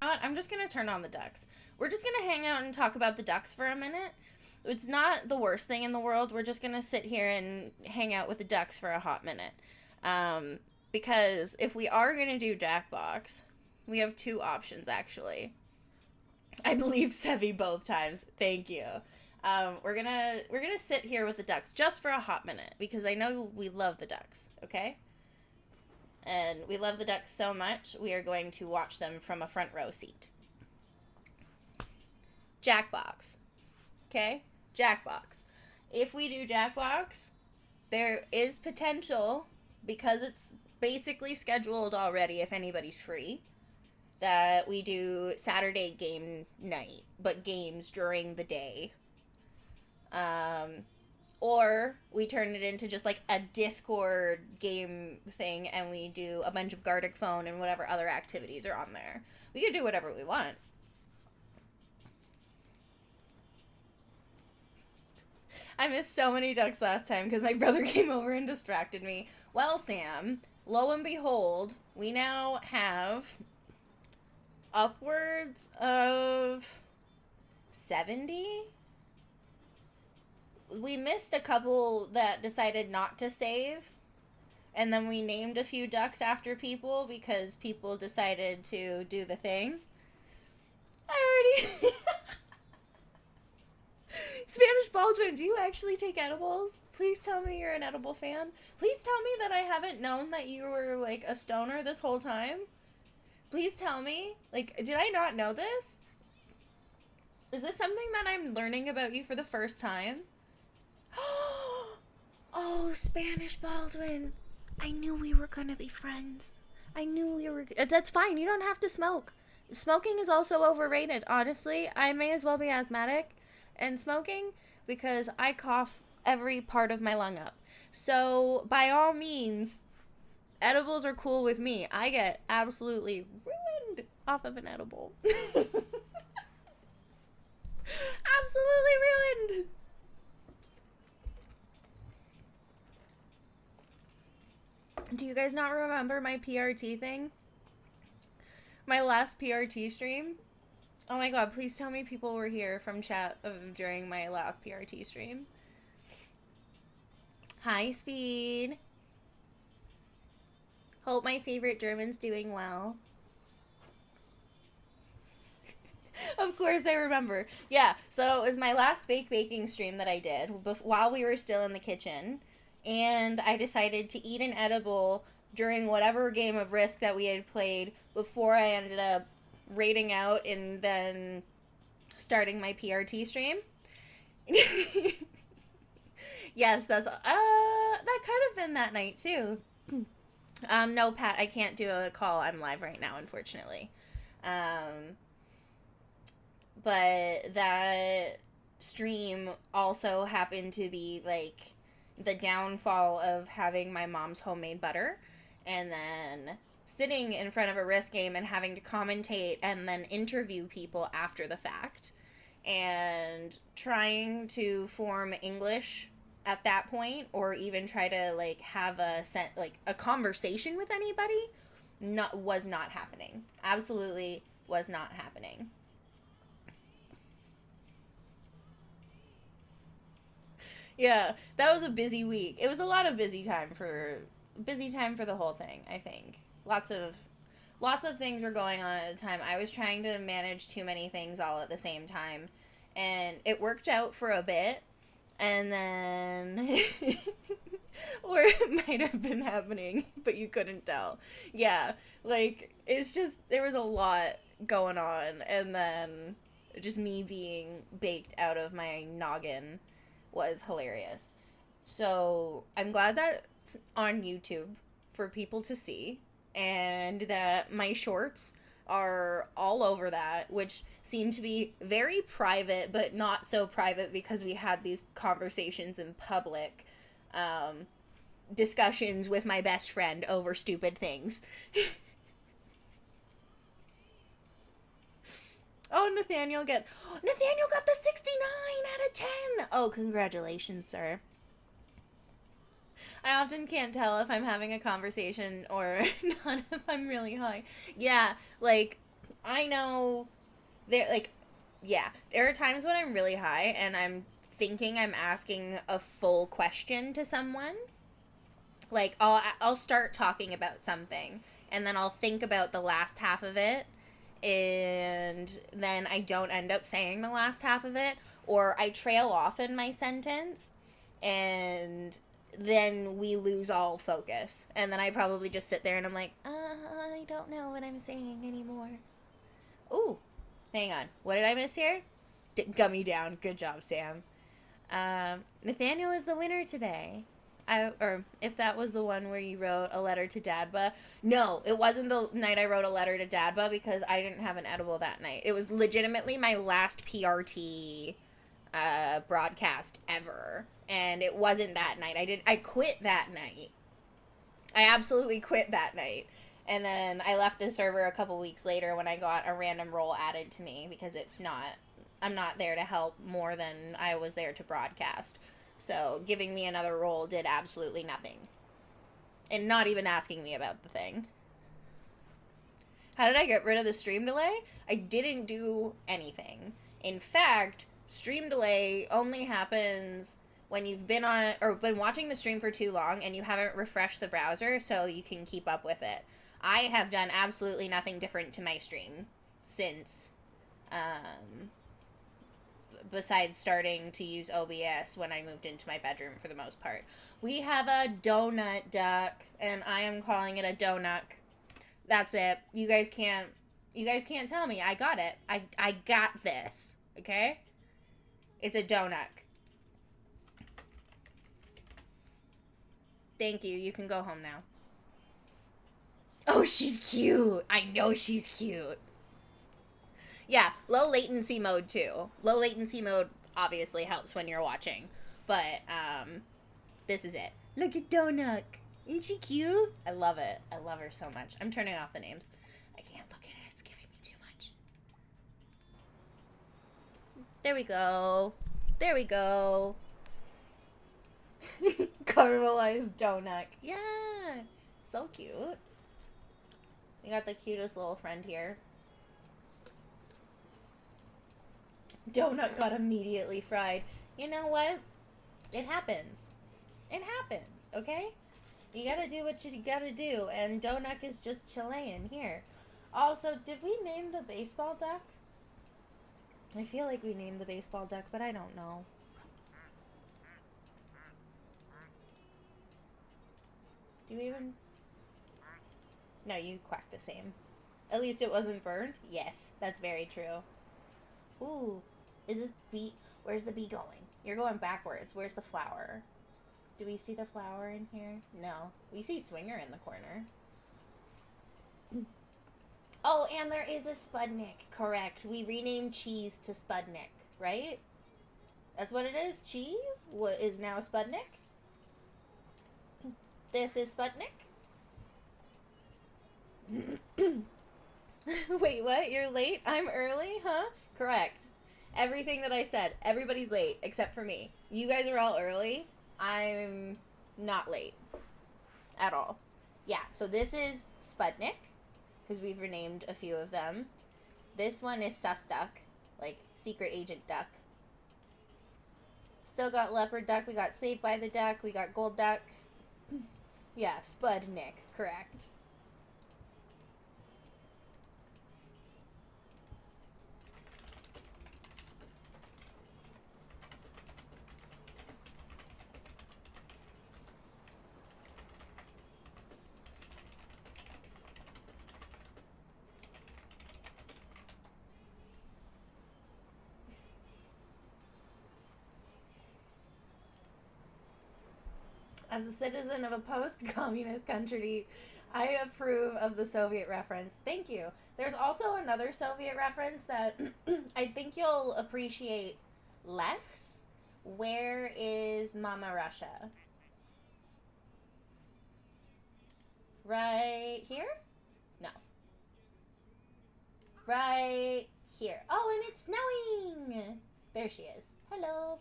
what? I'm just going to turn on the ducks. We're just going to hang out and talk about the ducks for a minute. It's not the worst thing in the world. We're just going to sit here and hang out with the ducks for a hot minute. Because if we are going to do Jackbox, we have two options, actually. I believe Sevi both times. Thank you. We're gonna sit here with the ducks just for a hot minute because I know we love the ducks, okay? And we love the ducks so much, we are going to watch them from a front row seat. Jackbox. Okay? Jackbox. If we do Jackbox, there is potential, because it's basically scheduled already if anybody's free, that we do Saturday game night, but games during the day. Or we turn it into just like a Discord game thing and we do a bunch of Gartic Phone and whatever other activities are on there. We can do whatever we want. I missed so many ducks last time because my brother came over and distracted me. Well, Sam, lo and behold, we now have upwards of 70. We missed a couple that decided not to save, and then we named a few ducks after people because people decided to do the thing. I already... Spanish Baldwin, do you actually take edibles? Please tell me you're an edible fan. Please tell me that I haven't known that you were, like, a stoner this whole time. Please tell me. Like, did I not know this? Is this something that I'm learning about you for the first time? Oh, Spanish Baldwin. I knew we were gonna be friends. I knew we were... That's fine. You don't have to smoke. Smoking is also overrated, honestly. I may as well be asthmatic and smoking because I cough every part of my lung up. So, by all means, edibles are cool with me. I get absolutely ruined off of an edible. Absolutely ruined. Do you guys not remember my PRT thing? My last PRT stream? Oh my god, please tell me people were here from chat during my last PRT stream. Hi, Speed. Hope my favorite German's doing well. Of course I remember. Yeah, so it was my last baking stream that I did while we were still in the kitchen. And I decided to eat an edible during whatever game of Risk that we had played before I ended up raiding out and then starting my PRT stream. Yes, that's that could have been that night too. No, Pat, I can't do a call. I'm live right now, unfortunately. But that stream also happened to be like the downfall of having my mom's homemade butter and then sitting in front of a Risk game and having to commentate and then interview people after the fact and trying to form English at that point or even try to like have a conversation with anybody was not happening. Absolutely was not happening. Yeah, that was a busy week. It was a lot of busy time for the whole thing, I think. Lots of things were going on at the time. I was trying to manage too many things all at the same time, and it worked out for a bit, and then or it might have been happening, but you couldn't tell. Yeah, like it's just there was a lot going on, and then just me being baked out of my noggin was hilarious. So I'm glad that's on YouTube for people to see and that my shorts are all over that, which seem to be very private but not so private because we had these conversations in public, discussions with my best friend over stupid things. Oh, Nathaniel got the 69 out of 10. Oh, congratulations, sir. I often can't tell if I'm having a conversation or not if I'm really high. Yeah, like, I know there, like, yeah, there are times when I'm really high and I'm thinking I'm asking a full question to someone. Like, I'll start talking about something and then I'll think about the last half of it, and then I don't end up saying the last half of it, or I trail off in my sentence, and then we lose all focus. And then I probably just sit there and I'm like, I don't know what I'm saying anymore. Ooh, hang on. What did I miss here? Gummy down. Good job, Sam. Nathaniel is the winner today. Or if that was the one where you wrote a letter to Dadba. No, it wasn't the night I wrote a letter to Dadba because I didn't have an edible that night. It was legitimately my last PRT broadcast ever. And it wasn't that night. I quit that night. I absolutely quit that night. And then I left the server a couple weeks later when I got a random role added to me because I'm not there to help more than I was there to broadcast. So giving me another role did absolutely nothing. And not even asking me about the thing. How did I get rid of the stream delay? I didn't do anything. In fact, stream delay only happens when you've been on or been watching the stream for too long and you haven't refreshed the browser so you can keep up with it. I have done absolutely nothing different to my stream since besides starting to use OBS when I moved into my bedroom for the most part. We have a donut duck, and I am calling it a donut. That's it. You guys can't tell me. I got it. I got this. Okay? It's a donut. Thank you. You can go home now. Oh, she's cute. I know she's cute. Yeah, low latency mode too. Low latency mode obviously helps when you're watching. But, this is it. Look at Donut. Isn't she cute? I love it. I love her so much. I'm turning off the names. I can't look at it. It's giving me too much. There we go. There we go. Caramelized donut. Yeah. So cute. We got the cutest little friend here. Donut got immediately fried. You know what? It happens. It happens, okay? You gotta do what you gotta do, and Donut is just Chilean here. Also, did we name the baseball duck? I feel like we named the baseball duck, but I don't know. Do you even... No, you quacked the same. At least it wasn't burned? Yes, that's very true. Ooh, is this bee? Where's the bee going? You're going backwards. Where's the flower? Do we see the flower in here? No. We see Swinger in the corner. Oh, and there is a Spudnik. Correct. We renamed Cheese to Spudnik, right? That's what it is? Cheese? What is now Spudnik? This is Sputnik? Wait, what? You're late? I'm early? Huh? Correct. Everything that I said. Everybody's late, except for me. You guys are all early. I'm not late. At all. Yeah, so this is Sputnik, because we've renamed a few of them. This one is Sus Duck, like Secret Agent Duck. Still got Leopard Duck. We got Saved by the Duck. We got Gold Duck. Yeah, Spudnik. Correct. As a citizen of a post-communist country, I approve of the Soviet reference. Thank you. There's also another Soviet reference that I think you'll appreciate less. Where is Mama Russia? Right here? No. Right here. Oh, and it's snowing! There she is. Hello.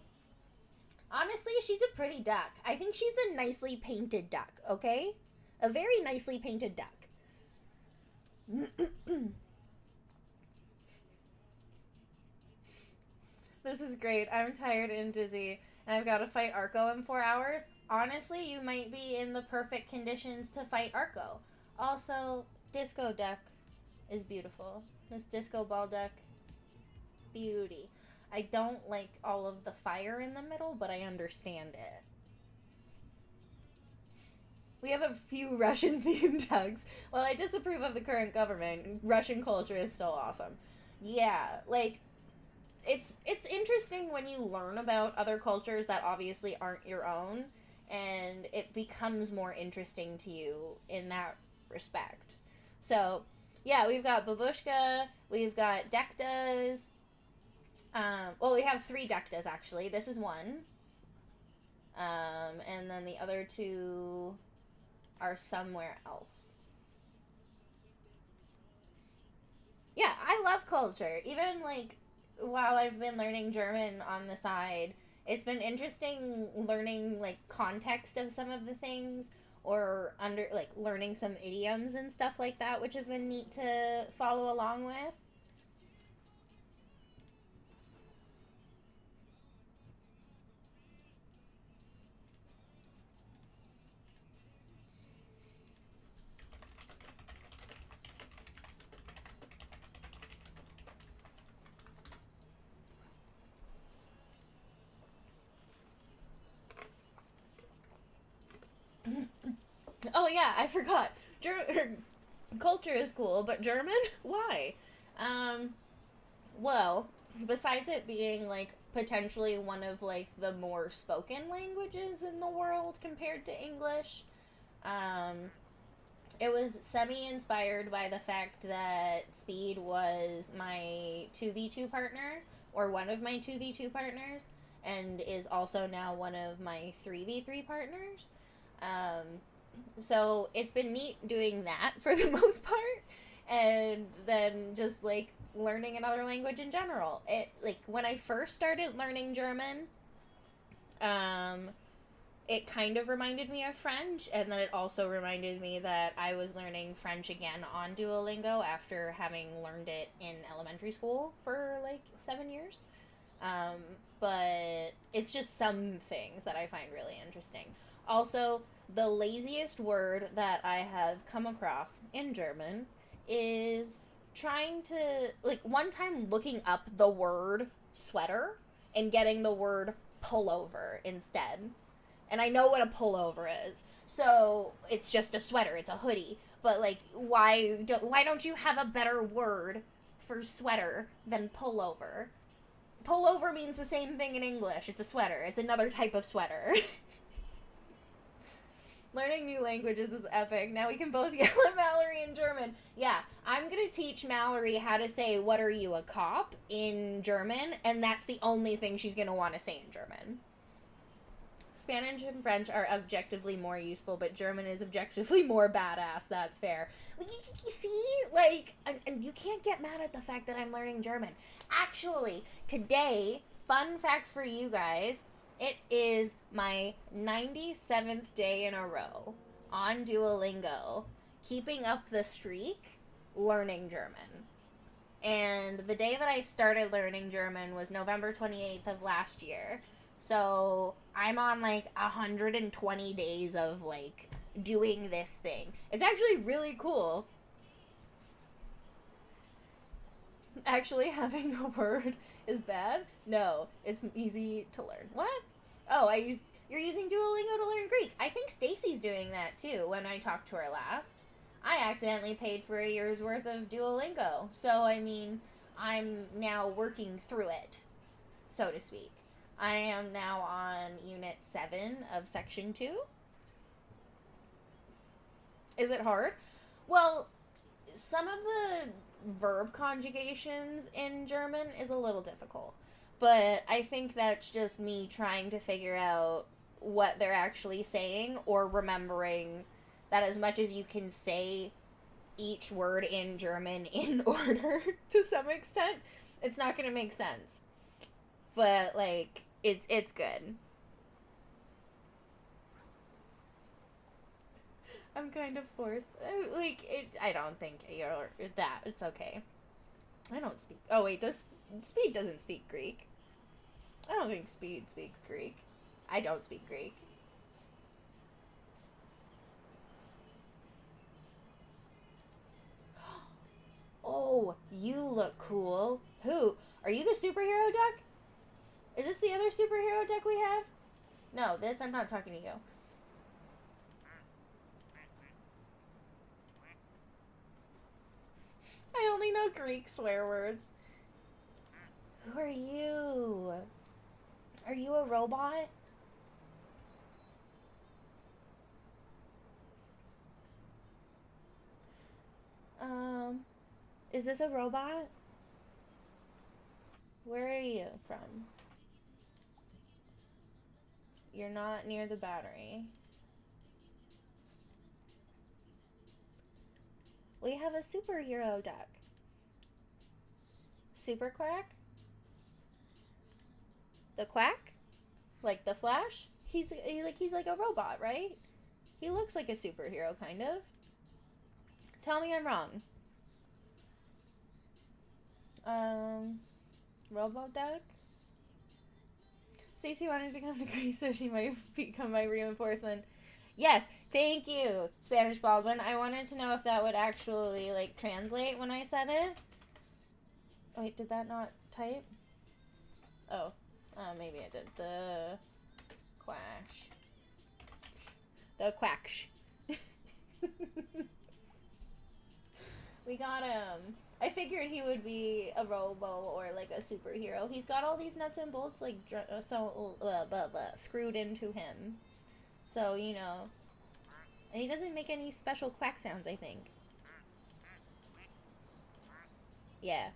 Honestly, she's a pretty duck. I think she's the nicely painted duck, okay? A very nicely painted duck. This is great. I'm tired and dizzy, and I've got to fight Arco in 4 hours. Honestly, you might be in the perfect conditions to fight Arco. Also, Disco Duck is beautiful. This Disco Ball Duck, beauty. I don't like all of the fire in the middle, but I understand it. We have a few Russian themed hugs. While I disapprove of the current government, Russian culture is still awesome. Yeah, like it's interesting when you learn about other cultures that obviously aren't your own, and it becomes more interesting to you in that respect. So, yeah, we've got Babushka, we've got Dektas. Well, we have 3 Dektas actually. This is one. And then the other 2 are somewhere else. Yeah, I love culture. Even like while I've been learning German on the side, it's been interesting learning like context of some of the things, or under like learning some idioms and stuff like that, which have been neat to follow along with. Oh yeah, I forgot. Culture is cool, but German? Why? Um, well, besides it being like potentially one of like the more spoken languages in the world compared to English, um, it was semi inspired by the fact that Speed was my 2v2 partner, or one of my 2v2 partners, and is also now one of my 3v3 partners. Um, so it's been neat doing that for the most part, and then just like learning another language in general. It like when I first started learning German, um, it kind of reminded me of French, and then it also reminded me that I was learning French again on Duolingo after having learned it in elementary school for like 7 years. Um, but it's just some things that I find really interesting. Also, the laziest word that I have come across in German is trying to, like, one time looking up the word sweater and getting the word pullover instead. And I know what a pullover is. So it's just a sweater, it's a hoodie. But, like, why don't you have a better word for sweater than pullover? Pullover means the same thing in English. It's a sweater. It's another type of sweater. Learning new languages is epic. Now we can both yell at Mallory in German. Yeah, I'm gonna teach Mallory how to say, "What are you, a cop?" in German, and that's the only thing she's gonna want to say in German. Spanish and French are objectively more useful, but German is objectively more badass. That's fair. You see? Like, and you can't get mad at the fact that I'm learning German. Actually, today, fun fact for you guys, it is my 97th day in a row on Duolingo, keeping up the streak, learning German. And the day that I started learning German was November 28th of last year. So I'm on like 120 days of like doing this thing. It's actually really cool. Actually, having a word is bad? No, it's easy to learn. What? Oh, you're using Duolingo to learn Greek. I think Stacy's doing that too when I talked to her last. I accidentally paid for a year's worth of Duolingo. So, I mean, I'm now working through it, so to speak. I am now on Unit 7 of Section 2. Is it hard? Well, some of the verb conjugations in German is a little difficult. But I think that's just me trying to figure out what they're actually saying, or remembering that as much as you can say each word in German in order to some extent, it's not going to make sense. But like it's good. I'm kind of forced. Like it. I don't think you're that. It's okay. I don't speak. Oh wait, this Speed doesn't speak Greek. I don't think Speed speaks Greek. I don't speak Greek. Oh, you look cool. Who? Are you the superhero duck? Is this the other superhero duck we have? No, this, I'm not talking to you. I only know Greek swear words. Who are you? Are you a robot? Is this a robot? Where are you from? You're not near the battery. We have a superhero duck. Super Quack? The Quack? Like the Flash? He's like a robot, right? He looks like a superhero, kind of. Tell me I'm wrong. Robo-Duck? Stacey wanted to come to Greece so she might become my reinforcement. Yes, thank you, Spanish Baldwin. I wanted to know if that would actually, like, translate when I said it. Wait, did that not type? Oh, maybe I did. The quash. The quacksh. We got I figured he would be a robo or like a superhero. He's got all these nuts and bolts like screwed into him. So, you know. And he doesn't make any special quack sounds, I think. Yeah.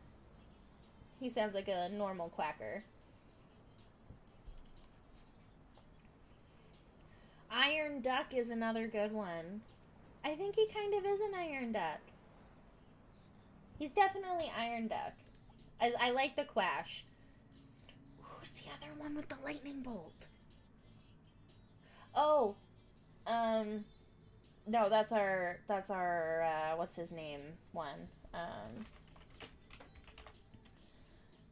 He sounds like a normal quacker. Iron Duck is another good one. I think he kind of is an Iron Duck. He's definitely Iron Duck. I like the Quash. Who's the other one with the lightning bolt? Oh, no, that's our what's his name one.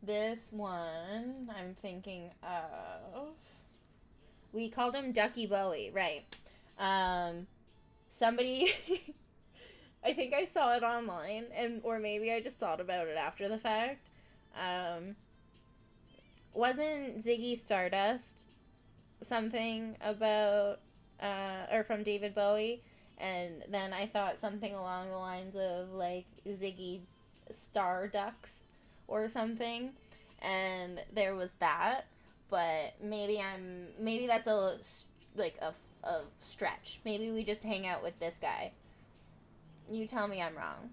This one I'm thinking of. We called him Ducky Bowie, right? Somebody I think I saw it online, or maybe I just thought about it after the fact. Wasn't Ziggy Stardust something about, or from David Bowie? And then I thought something along the lines of, like, Ziggy Starducks or something. And there was that. But maybe that's a stretch. Maybe we just hang out with this guy. You tell me I'm wrong.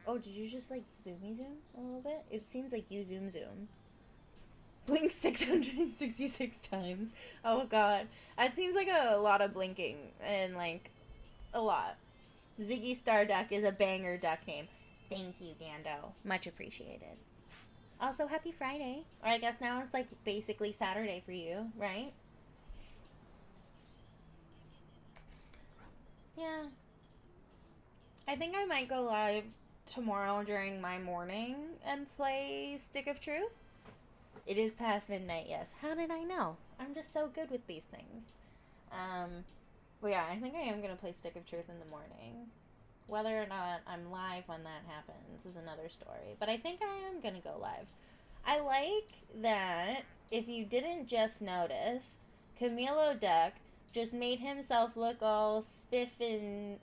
Oh, did you just, like, zoomy zoom a little bit? It seems like you zoom. Blink 666 times. Oh, God. That seems like a lot of blinking, and, like, a lot. Ziggy Starduck is a banger duck name. Thank you, Gando. Much appreciated. Also, happy Friday. Or I guess now it's, like, basically Saturday for you, right? Yeah. I think I might go live tomorrow during my morning and play Stick of Truth. It is past midnight, yes. How did I know? I'm just so good with these things. But yeah, I think I am going to play Stick of Truth in the morning. Whether or not I'm live when that happens is another story. But I think I am going to go live. I like that, if you didn't just notice, Camilo Duck just made himself look all spiffy,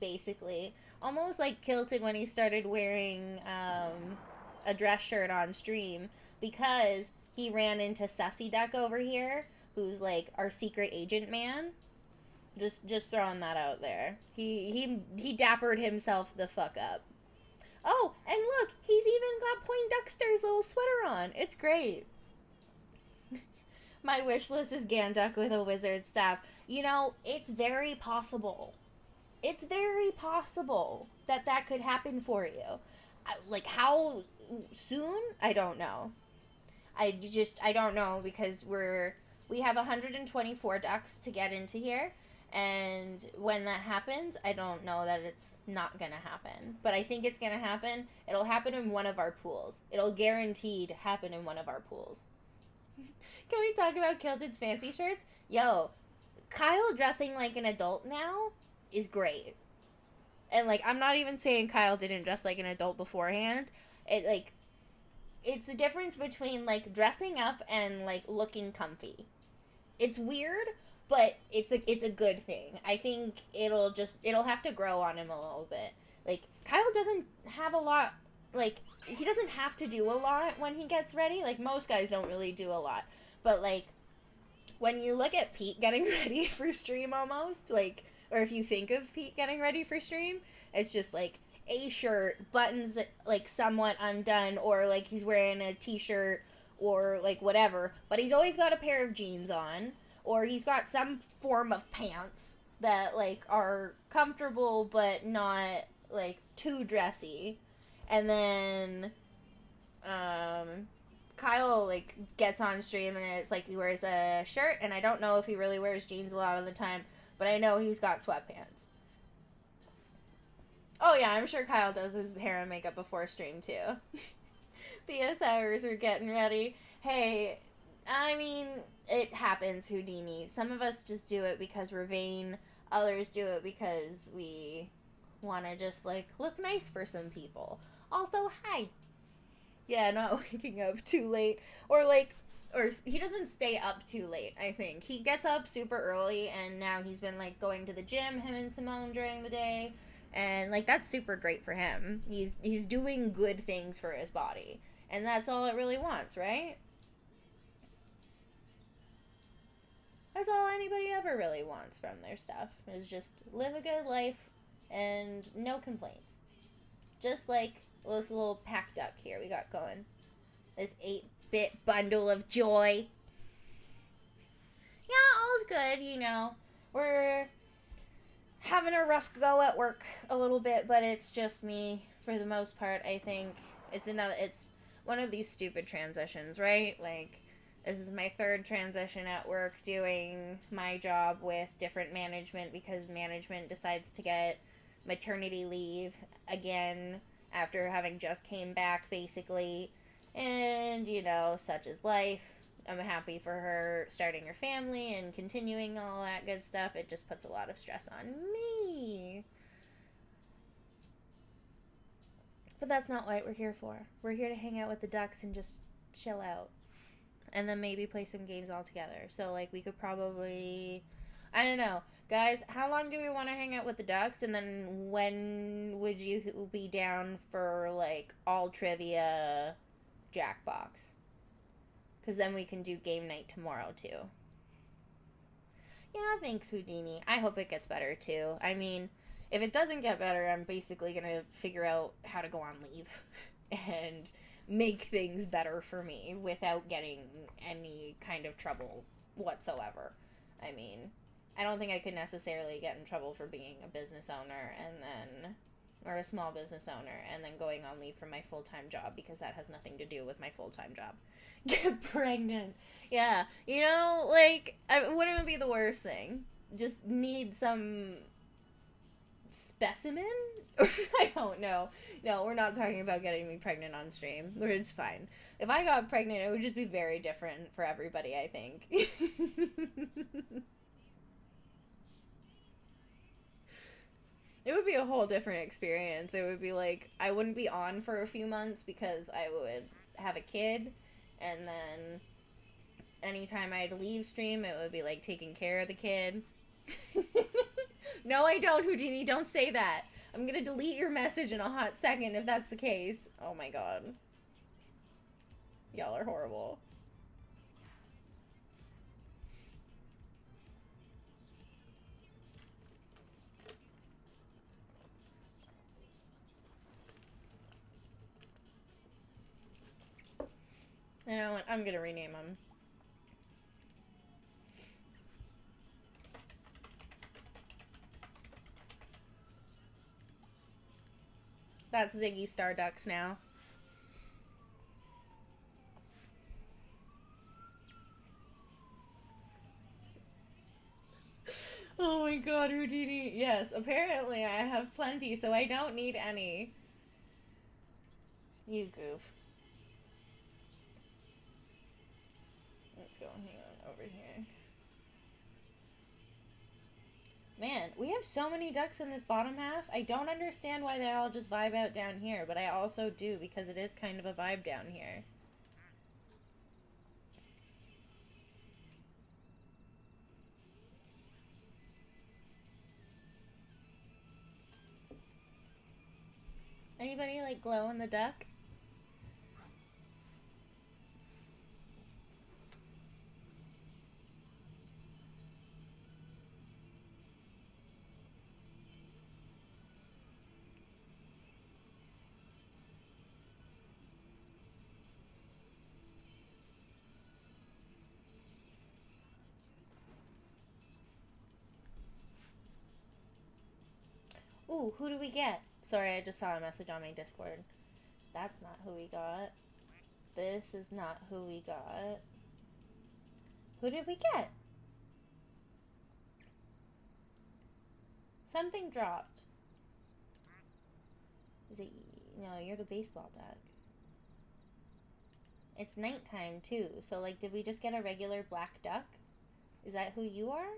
basically. Almost like kilted when he started wearing a dress shirt on stream, because he ran into Sussy Duck over here, who's like our secret agent man. Just throwing that out there. He dappered himself the fuck up. Oh, and look, he's even got Poindexter's little sweater on. It's great. My wish list is Ganduck with a wizard staff. You know, it's very possible. It's very possible that could happen for you. Like, how soon? I don't know. I don't know, because we have 124 ducks to get into here. And when that happens, I don't know that it's not gonna happen. But I think it's gonna happen. It'll happen in one of our pools. It'll guaranteed happen in one of our pools. Can we talk about Kilted's fancy shirts? Yo, Kyle dressing like an adult now is great. And, like, I'm not even saying Kyle didn't dress like an adult beforehand. It's the difference between, like, dressing up and, like, looking comfy. It's weird, but it's a good thing. I think it'll have to grow on him a little bit. Like, Kyle doesn't have a lot, like, he doesn't have to do a lot when he gets ready. Like, most guys don't really do a lot. But, like, when you look at Pete getting ready for stream almost, like, or if you think of Pete getting ready for stream, it's just, like, a shirt, buttons, like, somewhat undone, or, like, he's wearing a t-shirt, or, like, whatever. But he's always got a pair of jeans on, or he's got some form of pants that, like, are comfortable but not, like, too dressy. And then, Kyle, like, gets on stream and it's like he wears a shirt, and I don't know if he really wears jeans a lot of the time, but I know he's got sweatpants. Oh yeah, I'm sure Kyle does his hair and makeup before stream too. BSRs are getting ready. Hey, I mean, it happens, Houdini. Some of us just do it because we're vain. Others do it because we want to just, like, look nice for some people. Also, hi. Yeah, not waking up too late. Or he doesn't stay up too late, I think. He gets up super early, and now he's been, like, going to the gym, him and Simone, during the day. And, like, that's super great for him. He's doing good things for his body. And that's all it really wants, right? That's all anybody ever really wants from their stuff, is just live a good life and no complaints. Just like this little pack duck here we got going. This 8-bit bundle of joy. Yeah, all's good, you know. We're having a rough go at work a little bit, but it's just me for the most part. I think it's one of these stupid transitions, right? Like, this is my third transition at work, doing my job with different management because management decides to get maternity leave again after having just came back, basically. And, you know, such is life. I'm happy for her starting her family and continuing all that good stuff. It just puts a lot of stress on me. But that's not what we're here for. We're here to hang out with the ducks and just chill out. And then maybe play some games all together. So, like, we could probably... I don't know. Guys, how long do we want to hang out with the ducks? And then when would you be down for, like, all trivia Jackbox? Because then we can do game night tomorrow, too. Yeah, thanks, Houdini. I hope it gets better, too. I mean, if it doesn't get better, I'm basically going to figure out how to go on leave and make things better for me without getting any kind of trouble whatsoever. I mean, I don't think I could necessarily get in trouble for being a business owner or a small business owner and then going on leave from my full-time job, because that has nothing to do with my full-time job. Get pregnant. Yeah, you know, like, wouldn't it be the worst thing? Just need some specimen? I don't know. No, we're not talking about getting me pregnant on stream. It's fine. If I got pregnant, it would just be very different for everybody, I think. It would be a whole different experience. It would be like, I wouldn't be on for a few months because I would have a kid, and then anytime I'd leave stream, it would be like taking care of the kid. No, I don't, Houdini. Don't say that. I'm gonna delete your message in a hot second if that's the case. Oh my god. Y'all are horrible. You know what? I'm gonna rename them. That's Ziggy Starducks now. Oh my my god, Houdini. Yes, apparently I have plenty, so I don't need any. You goof. Let's go, hang on, over here. Man, we have so many ducks in this bottom half. I don't understand why they all just vibe out down here, but I also do because it is kind of a vibe down here. Anybody like glow in the duck? Ooh, who do we get? Sorry, I just saw a message on my Discord. That's not who we got. This is not who we got. Who did we get? Something dropped. Is it... No, you're the baseball duck. It's nighttime, too. So, like, did we just get a regular black duck? Is that who you are?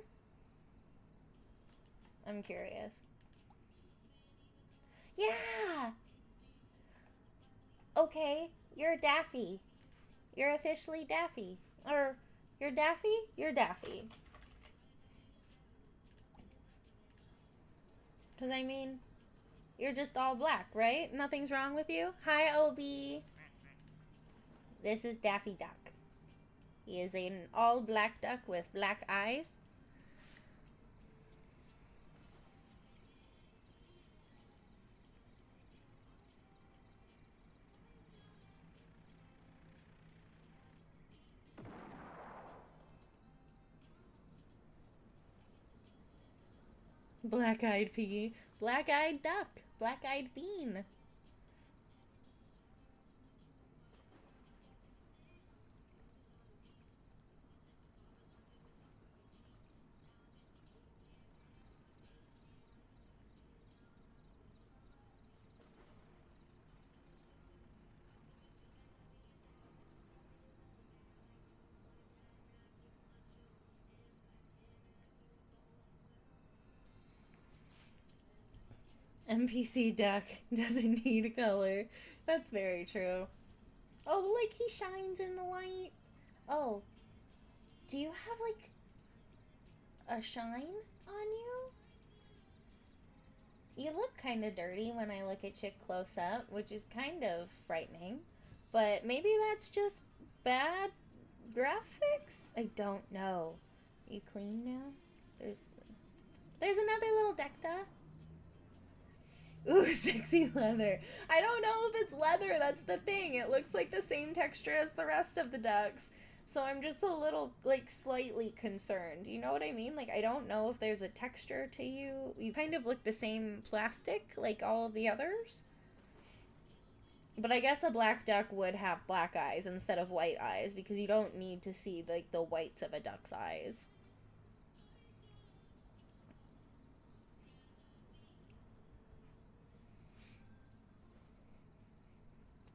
I'm curious. Yeah! Okay, you're Daffy. You're officially Daffy. Or, you're Daffy? You're Daffy. Because, I mean, you're just all black, right? Nothing's wrong with you? Hi, Obi. This is Daffy Duck. He is an all black duck with black eyes. Black-eyed pea. Black-eyed duck. Black-eyed bean. NPC duck doesn't need color. That's very true. Oh, like he shines in the light. Oh, do you have like a shine on you? You look kind of dirty when I look at you close up, which is kind of frightening. But maybe that's just bad graphics? I don't know. Are you clean now? There's another little Decta. Ooh, sexy leather. I don't know if it's leather, that's the thing. It looks like the same texture as the rest of the ducks. So I'm just a little, like, slightly concerned. You know what I mean? Like, I don't know if there's a texture to you. You kind of look the same plastic, like all of the others. But I guess a black duck would have black eyes instead of white eyes, because you don't need to see, like, the whites of a duck's eyes.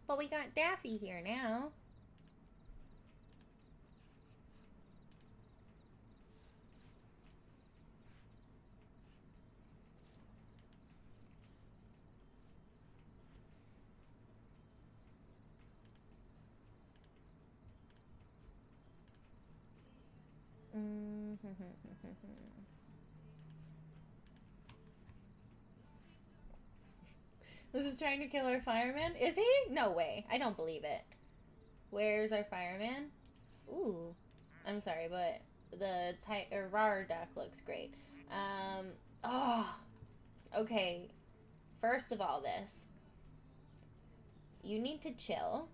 But we got Daffy here now. This is trying to kill our fireman? Is he? No way. I don't believe it. Where's our fireman? Ooh. I'm sorry, but the rar duck looks great. Oh. Okay. First of all, this. You need to chill.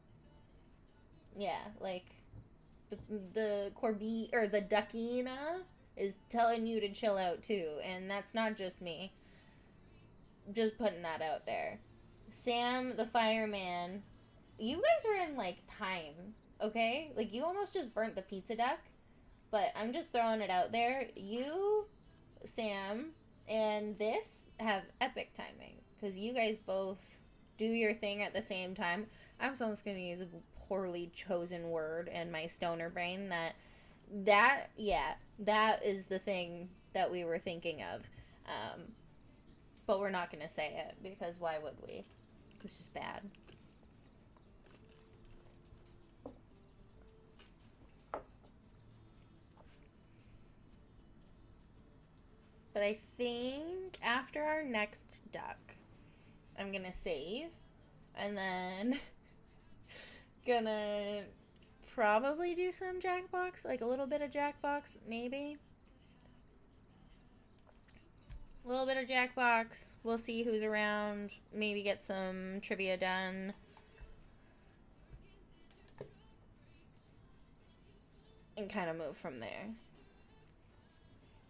Yeah, like the Corby or the Duckina is telling you to chill out too, and that's not just me. Just putting that out there. Sam, the fireman, you guys are in like time, okay? Like you almost just burnt the pizza duck, but I'm just throwing it out there. You Sam and this have epic timing because you guys both do your thing at the same time. I was almost going to use a poorly chosen word in my stoner brain that is the thing that we were thinking of. But we're not going to say it because why would we? This is bad. But I think after our next duck, I'm gonna save, and then gonna probably do some Jackbox, like a little bit of Jackbox, maybe. A little bit of Jackbox. We'll see who's around. Maybe get some trivia done. And kind of move from there.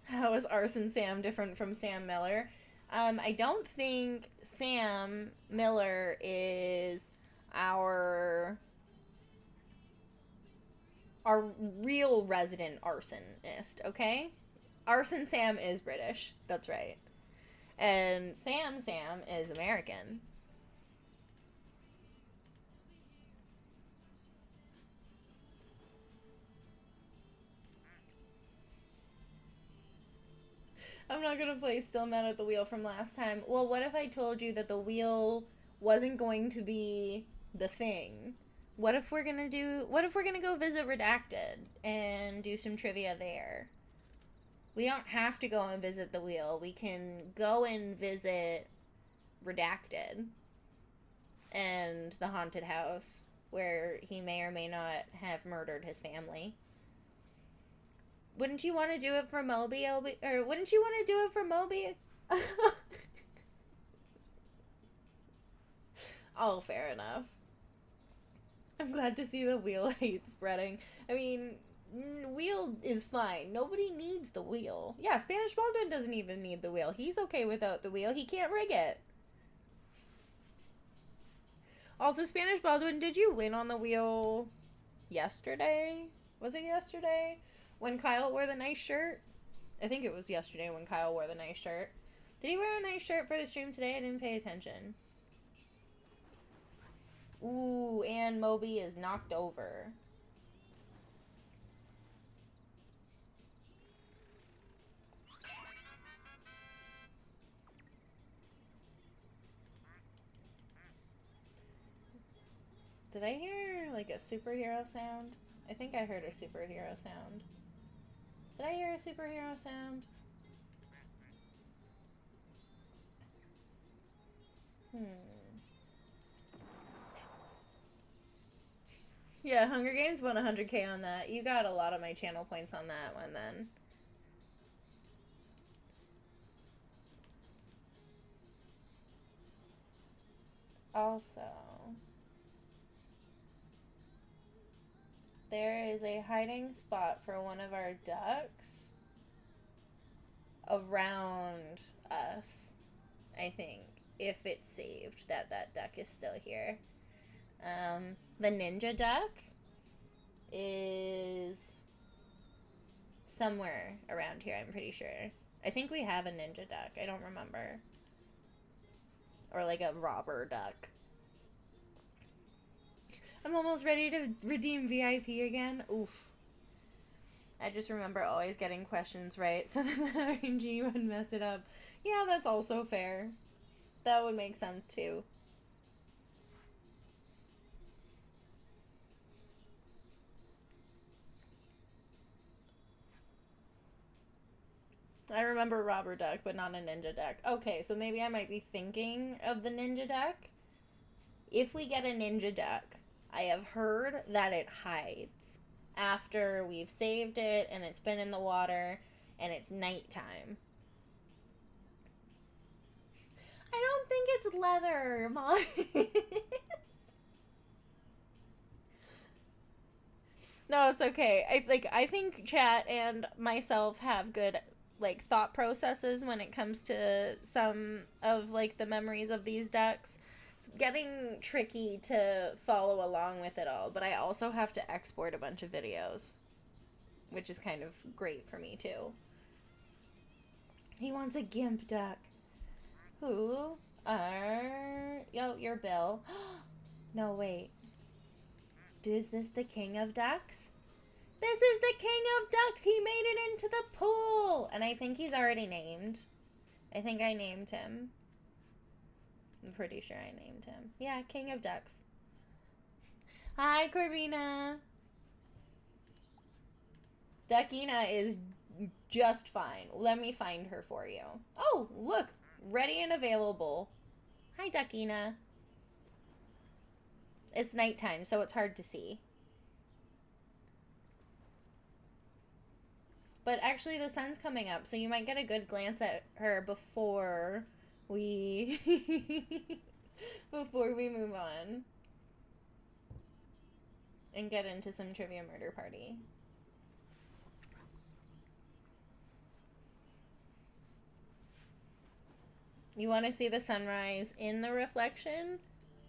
How is Arson Sam different from Sam Miller? I don't think Sam Miller is our real resident arsonist, okay? Arson Sam is British. That's right. And Sam is American. I'm not gonna play Still Mad at the Wheel from last time. Well, what if I told you that the wheel wasn't going to be the thing? What if we're gonna go visit Redacted and do some trivia there? We don't have to go and visit the wheel. We can go and visit Redacted and the haunted house where he may or may not have murdered his family. Wouldn't you want to do it for Moby? Or wouldn't you want to do it for Moby? Oh, fair enough. I'm glad to see the wheel hate spreading. I mean, wheel is fine. Nobody needs the wheel. Yeah, Spanish Baldwin doesn't even need the wheel. He's okay without the wheel. He can't rig it. Also, Spanish Baldwin, did you win on the wheel yesterday? Was it yesterday? When Kyle wore the nice shirt? I think it was yesterday when Kyle wore the nice shirt. Did he wear a nice shirt for the stream today? I didn't pay attention. Ooh, and Moby is knocked over. Did I hear, like, a superhero sound? I think I heard a superhero sound. Did I hear a superhero sound? Yeah, Hunger Games won 100k on that. You got a lot of my channel points on that one then. Also, there is a hiding spot for one of our ducks around us, I think, if it's saved that duck is still here. The ninja duck is somewhere around here, I'm pretty sure. I think we have a ninja duck. I don't remember. Or like a robber duck. I'm almost ready to redeem VIP again. Oof. I just remember always getting questions right so that the RNG would mess it up. Yeah, that's also fair. That would make sense too. I remember Robber Duck, but not a Ninja Duck. Okay, so maybe I might be thinking of the Ninja Duck. If we get a Ninja Duck, I have heard that it hides after we've saved it and it's been in the water and it's nighttime. I don't think it's leather, Mom. No, it's okay. I think chat and myself have good like thought processes when it comes to some of like the memories of these ducks. It's getting tricky to follow along with it all, but I also have to export a bunch of videos, which is kind of great for me too. He wants a gimp duck. Who are... Yo, you're Bill. No, wait. Is this the king of ducks? This is the king of ducks! He made it into the pool! And I think he's already named. I think I named him. I'm pretty sure I named him. Yeah, king of ducks. Hi, Corbina. Duckina is just fine. Let me find her for you. Oh, look. Ready and available. Hi, Duckina. It's nighttime, so it's hard to see. But actually, the sun's coming up, so you might get a good glance at her before we... before we move on. And get into some Trivia Murder Party. You want to see the sunrise in the reflection?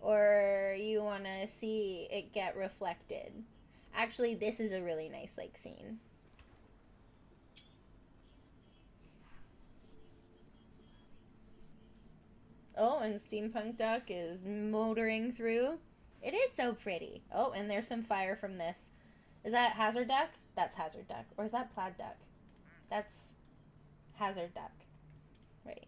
Or you want to see it get reflected? Actually, this is a really nice lake scene. Oh, and Steampunk Duck is motoring through. It is so pretty. Oh, and there's some fire from this. Is that Hazard Duck? That's Hazard Duck. Or is that Plaid Duck? That's Hazard Duck. Right.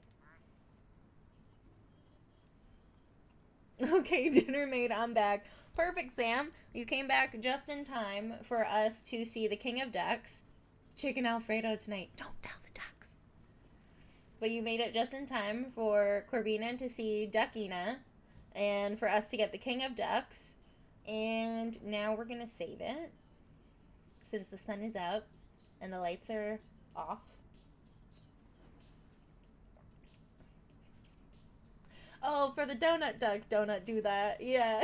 Okay, dinner made, I'm back. Perfect, Sam. You came back just in time for us to see the King of Ducks. Chicken Alfredo tonight. Don't tell the ducks. But you made it just in time for Corbina to see Duckina and for us to get the King of Ducks. And now we're going to save it since the sun is up and the lights are off. Oh, for the donut duck, donut do that. Yeah.